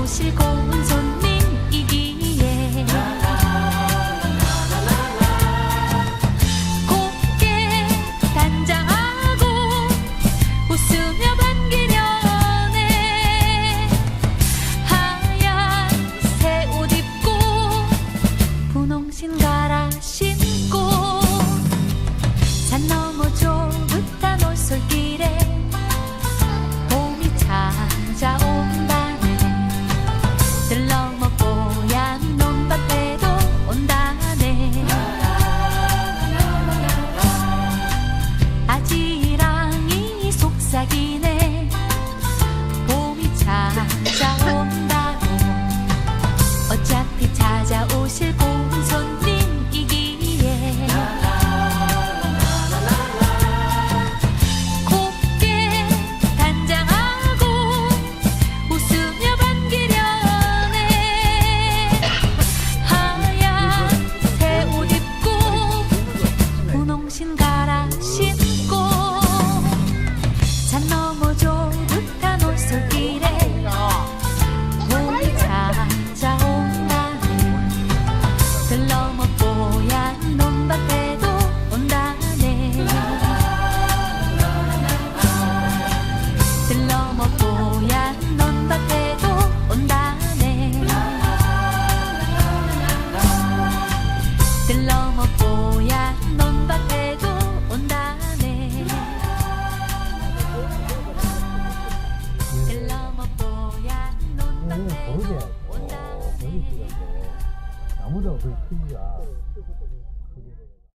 찾아오실 고운 손님이기에 곱게 단장하고 웃으며 반기려네. 하얀 새 옷 입고 분홍신 갈아 신고 산 너머 좁은 올솔길에 봄이 찾아온다네. 들러머 뽀얀 논밭에도 온다네. 아지랑이 속삭이네. 봄이 찾아온다고. 어차피 찾아오실 고운 손님이기에 곱게 단장하고 웃으며 반기려네. 하얀 새 옷 입고 분홍신 갈아 신고 산 너머 좁은 올솔길에 봄이 찾아온다네. 들러머 뽀얀 논밭에도 온다네. 들러머 뽀얀 논밭에도 온다네. 들러머 뽀얀 논밭에도 온다네. 들러머 뽀얀 논밭에도 온다네. 나무가 거의 크기가